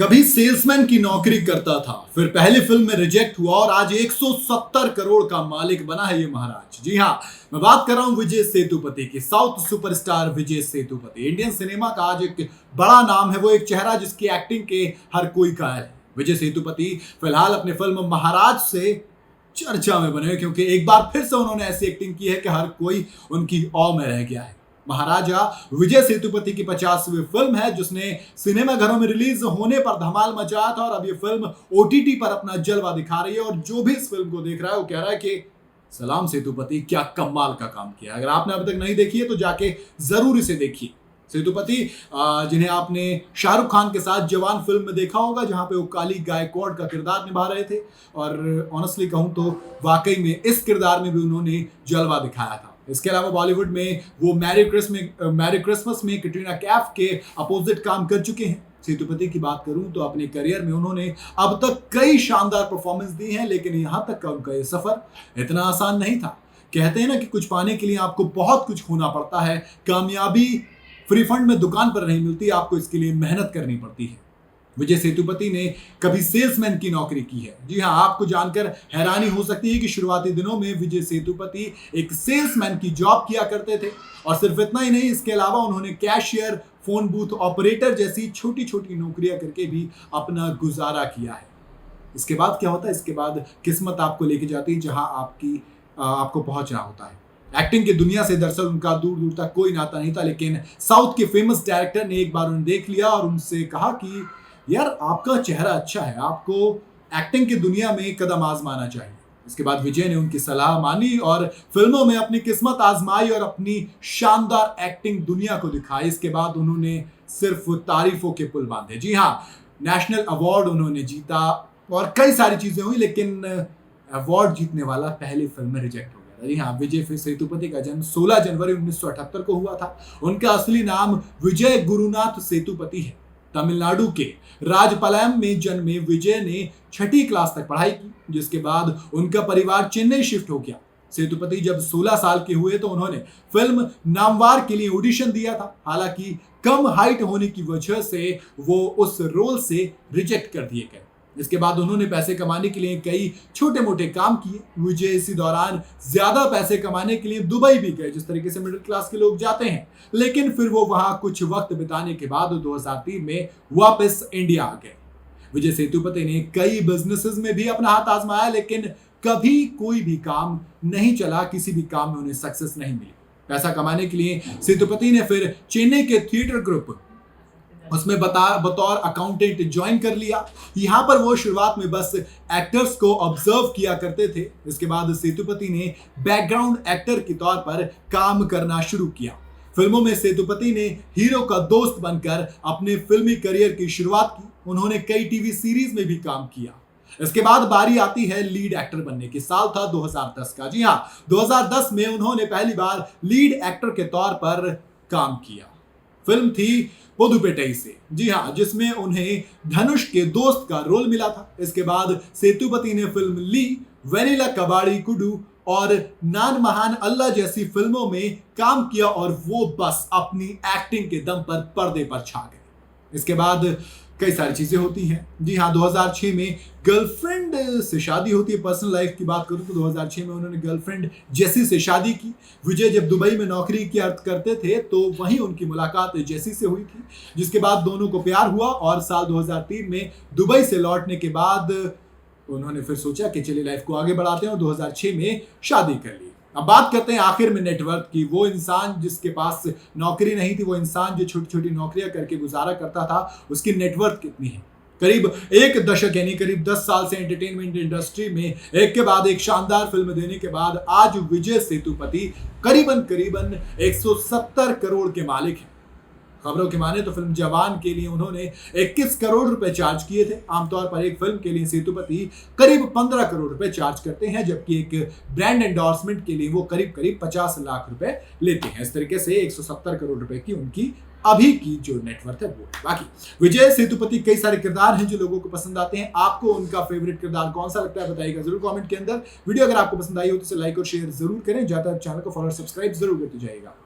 कभी सेल्समैन की नौकरी करता था, फिर पहली फिल्म में रिजेक्ट हुआ और आज 170 करोड़ का मालिक बना है ये महाराज। जी हाँ, मैं बात कर रहा हूं विजय सेतुपति की। South superstar Vijay Sethupathi Indian cinema का आज एक बड़ा नाम है। वो एक चेहरा जिसकी एक्टिंग के हर कोई कायल है। विजय सेतुपति फिलहाल अपनी फिल्म महाराज से चर्चा में बने क्योंकि एक बार फिर से उन्होंने ऐसी एक्टिंग की है कि हर कोई उनकी औ में रह गया है। महाराजा विजय सेतुपति की 50वीं फिल्म है जिसने सिनेमा घरों में रिलीज होने पर धमाल मचाया था और अब ये फिल्म ओटीटी पर अपना जलवा दिखा रही है। और जो भी इस फिल्म को देख रहा है वो कह रहा है कि सलाम सेतुपति, क्या कमाल का काम किया। अगर आपने अभी तक नहीं देखी है तो जाके जरूर इसे देखिए। सेतुपति जिन्हें आपने शाहरुख खान के साथ जवान फिल्म में देखा होगा, जहां पे वो काली गायकवाड़ का किरदार निभा रहे थे और ऑनेस्टली कहूं तो वाकई में इस किरदार में भी उन्होंने जलवा दिखाया था। इसके अलावा बॉलीवुड में वो मैरी क्रिसमस में कैटरीना कैफ के अपोजिट काम कर चुके हैं। सेतुपति की बात करूं तो अपने करियर में उन्होंने अब तक कई शानदार परफॉर्मेंस दी हैं, लेकिन यहां तक का उनका ये सफर इतना आसान नहीं था। कहते हैं ना कि कुछ पाने के लिए आपको बहुत कुछ खोना पड़ता है। कामयाबी फ्री फंड में दुकान पर नहीं मिलती, आपको इसके लिए मेहनत करनी पड़ती है। विजय सेतुपति ने कभी सेल्समैन की नौकरी की है। जी हाँ, आपको जानकर हैरानी हो सकती है कि शुरुआती दिनों में विजय सेतुपति एक सेल्समैन की जॉब किया करते थे और सिर्फ इतना ही नहीं, इसके अलावा उन्होंने कैशियर, फोन बूथ ऑपरेटर जैसी छोटी छोटी नौकरियां करके भी अपना गुजारा किया है। इसके बाद क्या होता है? इसके बाद किस्मत आपको लेके जाती है जहां आपको पहुंचना होता है। एक्टिंग की दुनिया से दरअसल उनका दूर दूर तक कोई नाता नहीं था, लेकिन साउथ के फेमस डायरेक्टर ने एक बार उन्हें देख लिया और उनसे कहा कि यार, आपका चेहरा अच्छा है, आपको एक्टिंग की दुनिया में कदम आजमाना चाहिए। इसके बाद विजय ने उनकी सलाह मानी और फिल्मों में अपनी किस्मत आजमाई और अपनी शानदार एक्टिंग दुनिया को दिखाई। इसके बाद उन्होंने सिर्फ तारीफों के पुल बांधे। जी हाँ, नेशनल अवार्ड उन्होंने जीता और कई सारी चीजें हुई, लेकिन अवार्ड जीतने वाला पहली फिल्म में रिजेक्ट हो गया। जी हाँ, विजय सेतुपति का जन्म 16 जनवरी 1978 को हुआ था। उनका असली नाम विजय गुरुनाथ सेतुपति है। तमिलनाडु के राजपालयम में जन्मे विजय ने 6ठी क्लास तक पढ़ाई की, जिसके बाद उनका परिवार चेन्नई शिफ्ट हो गया। सेतुपति जब 16 साल के हुए तो उन्होंने फिल्म नामवार के लिए ऑडिशन दिया था। हालांकि कम हाइट होने की वजह से वो उस रोल से रिजेक्ट कर दिए गए। इसके बाद उन्होंने पैसे कमाने के लिए कई छोटे मोटे काम किए। विजय इसी दौरान ज्यादा पैसे कमाने के लिए दुबई भी गए, जिस तरीके से मिडिल क्लास के लोग जाते हैं। लेकिन फिर वो वहां कुछ वक्त बिताने के बाद 2003 में वापस इंडिया आ गए। विजय सेतुपति ने कई बिजनेसेस में भी अपना हाथ आजमाया, लेकिन कभी कोई भी काम नहीं चला, किसी भी काम में उन्हें सक्सेस नहीं मिली। पैसा कमाने के लिए सेतुपति ने फिर चेन्नई के थिएटर ग्रुप उसमें बतौर अकाउंटेंट ज्वाइन कर लिया। यहाँ पर वो शुरुआत में बस एक्टर्स को ऑब्जर्व किया करते थे। इसके बाद सेतुपति ने बैकग्राउंड एक्टर के तौर पर काम करना शुरू किया। फिल्मों में सेतुपति ने हीरो का दोस्त बनकर अपने फिल्मी करियर की शुरुआत की। उन्होंने कई टीवी सीरीज में भी काम किया। इसके बाद बारी आती है लीड एक्टर बनने की। साल था 2010 का। जी हाँ, 2010 में उन्होंने पहली बार लीड एक्टर के तौर पर काम किया। फिल्म थी पुदुपेटई से। जी हाँ, जिसमें उन्हें धनुष के दोस्त का रोल मिला था। इसके बाद सेतुपति ने फिल्म ली वेनिला कबाड़ी कुडू और नान महान अल्लाह जैसी फिल्मों में काम किया और वो बस अपनी एक्टिंग के दम पर पर्दे पर छा गए। इसके बाद कई सारी चीजें होती हैं। जी हाँ, 2006 में गर्लफ्रेंड से शादी होती है। पर्सनल लाइफ की बात करूं तो 2006 में उन्होंने गर्लफ्रेंड जेसी से शादी की। विजय जब दुबई में नौकरी किया करते थे तो वहीं उनकी मुलाकात जेसी से हुई थी, जिसके बाद दोनों को प्यार हुआ और साल 2003 में दुबई से लौटने के बाद उन्होंने फिर सोचा कि चलिए लाइफ को आगे बढ़ाते हैं और 2006 में शादी कर ली। अब बात करते हैं आखिर में नेटवर्क की। वो इंसान जिसके पास नौकरी नहीं थी, वो इंसान जो छोटी छोटी नौकरियां करके गुजारा करता था, उसकी नेटवर्क कितनी है? करीब एक दशक यानी करीब 10 साल से एंटरटेनमेंट इंडस्ट्री में एक के बाद एक शानदार फिल्म देने के बाद आज विजय सेतुपति करीबन 170 करोड़ के मालिक हैं। खबरों की माने तो फिल्म जवान के लिए उन्होंने 21 करोड़ रुपए चार्ज किए थे। आमतौर पर एक फिल्म के लिए सेतुपति करीब 15 करोड़ रुपए चार्ज करते हैं, जबकि एक ब्रांड एंडोर्समेंट के लिए वो करीब 50 लाख रुपए लेते हैं। इस तरीके से 170 करोड़ रुपए की उनकी अभी की जो नेटवर्थ है वो। बाकी विजय सेतुपति कई सारे किरदार हैं जो लोगों को पसंद आते हैं। आपको उनका फेवरेट किरदार कौन सा लगता है बताइएगा जरूर कमेंट के अंदर। वीडियो अगर आपको पसंद आई हो तो इसे लाइक और शेयर जरूर करें। ज्यादा चैनल को फॉलो और सब्सक्राइब जरूर करते जाइएगा।